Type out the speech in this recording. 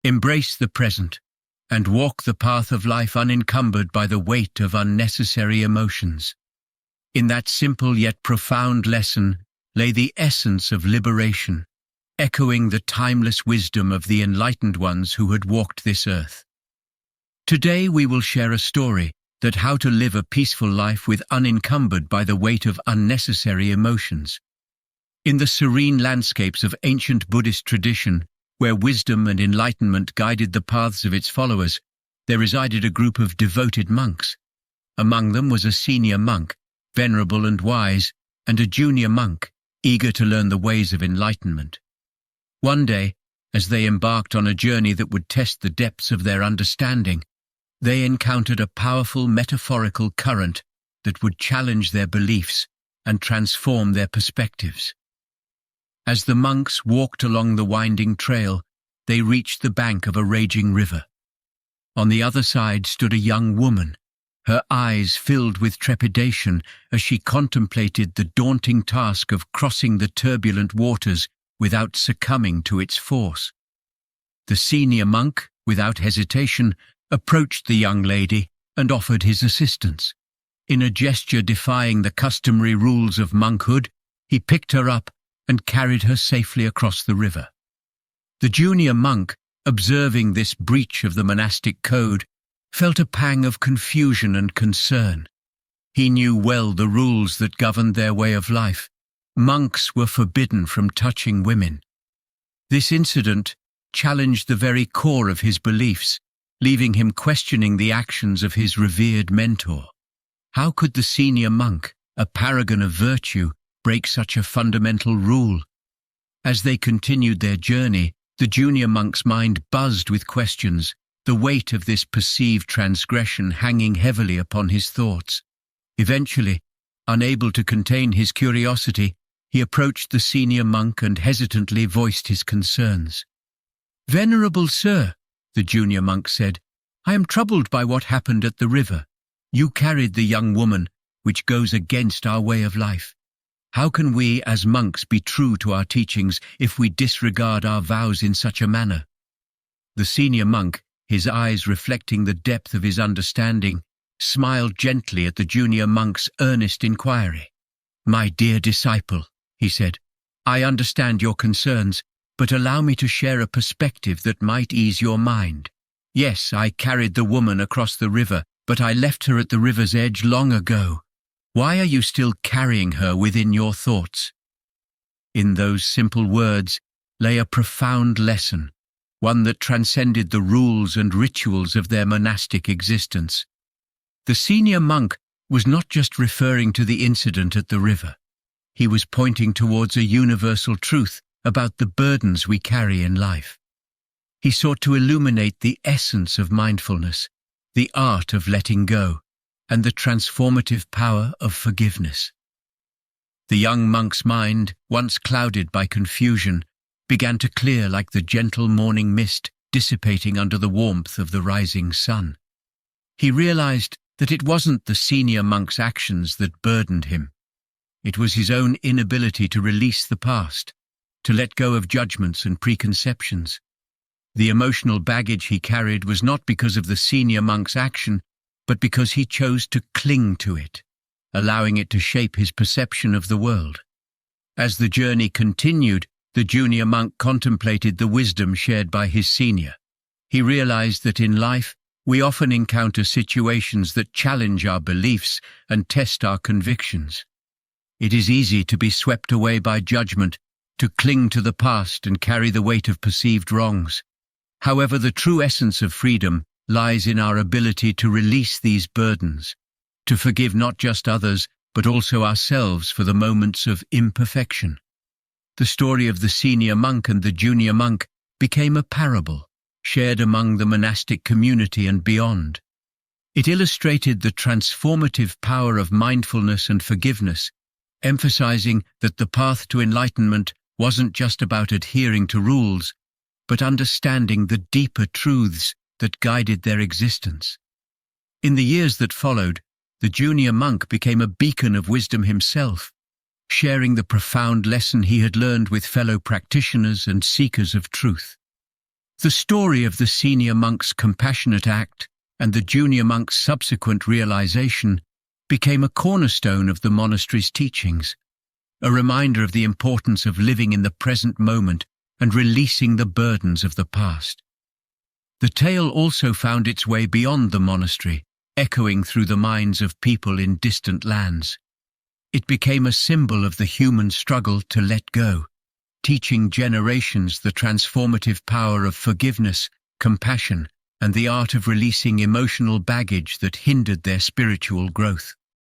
Embrace the present, and walk the path of life unencumbered by the weight of unnecessary emotions. In that simple yet profound lesson lay the essence of liberation, echoing the timeless wisdom of the enlightened ones who had walked this earth. Today we will share a story that how to live a peaceful life with unencumbered by the weight of unnecessary emotions. In the serene landscapes of ancient Buddhist tradition, where wisdom and enlightenment guided the paths of its followers, there resided a group of devoted monks. Among them was a senior monk, venerable and wise, and a junior monk, eager to learn the ways of enlightenment. One day, as they embarked on a journey that would test the depths of their understanding, they encountered a powerful metaphorical current that would challenge their beliefs and transform their perspectives. As the monks walked along the winding trail, they reached the bank of a raging river. On the other side stood a young woman, her eyes filled with trepidation as she contemplated the daunting task of crossing the turbulent waters without succumbing to its force. The senior monk, without hesitation, approached the young lady and offered his assistance. In a gesture defying the customary rules of monkhood, he picked her up and carried her safely across the river. The junior monk, observing this breach of the monastic code, felt a pang of confusion and concern. He knew well the rules that governed their way of life. Monks were forbidden from touching women. This incident challenged the very core of his beliefs, leaving him questioning the actions of his revered mentor. How could the senior monk, a paragon of virtue, break such a fundamental rule? As they continued their journey, the junior monk's mind buzzed with questions, the weight of this perceived transgression hanging heavily upon his thoughts. Eventually, unable to contain his curiosity, he approached the senior monk and hesitantly voiced his concerns. "Venerable sir," the junior monk said, "I am troubled by what happened at the river. You carried the young woman, which goes against our way of life. How can we, as monks, be true to our teachings if we disregard our vows in such a manner?" The senior monk, his eyes reflecting the depth of his understanding, smiled gently at the junior monk's earnest inquiry. "My dear disciple," he said, "I understand your concerns, but allow me to share a perspective that might ease your mind. Yes, I carried the woman across the river, but I left her at the river's edge long ago. Why are you still carrying her within your thoughts?" In those simple words lay a profound lesson, one that transcended the rules and rituals of their monastic existence. The senior monk was not just referring to the incident at the river. He was pointing towards a universal truth about the burdens we carry in life. He sought to illuminate the essence of mindfulness, the art of letting go, and the transformative power of forgiveness. The young monk's mind, once clouded by confusion, began to clear like the gentle morning mist dissipating under the warmth of the rising sun. He realized that it wasn't the senior monk's actions that burdened him. It was his own inability to release the past, to let go of judgments and preconceptions. The emotional baggage he carried was not because of the senior monk's action, but because he chose to cling to it, allowing it to shape his perception of the world. As the journey continued, the junior monk contemplated the wisdom shared by his senior. He realized that in life, we often encounter situations that challenge our beliefs and test our convictions. It is easy to be swept away by judgment, to cling to the past and carry the weight of perceived wrongs. However, the true essence of freedom lies in our ability to release these burdens, to forgive not just others, but also ourselves for the moments of imperfection. The story of the senior monk and the junior monk became a parable, shared among the monastic community and beyond. It illustrated the transformative power of mindfulness and forgiveness, emphasizing that the path to enlightenment wasn't just about adhering to rules, but understanding the deeper truths that guided their existence. In the years that followed, the junior monk became a beacon of wisdom himself, sharing the profound lesson he had learned with fellow practitioners and seekers of truth. The story of the senior monk's compassionate act and the junior monk's subsequent realization became a cornerstone of the monastery's teachings, a reminder of the importance of living in the present moment and releasing the burdens of the past. The tale also found its way beyond the monastery, echoing through the minds of people in distant lands. It became a symbol of the human struggle to let go, teaching generations the transformative power of forgiveness, compassion, and the art of releasing emotional baggage that hindered their spiritual growth.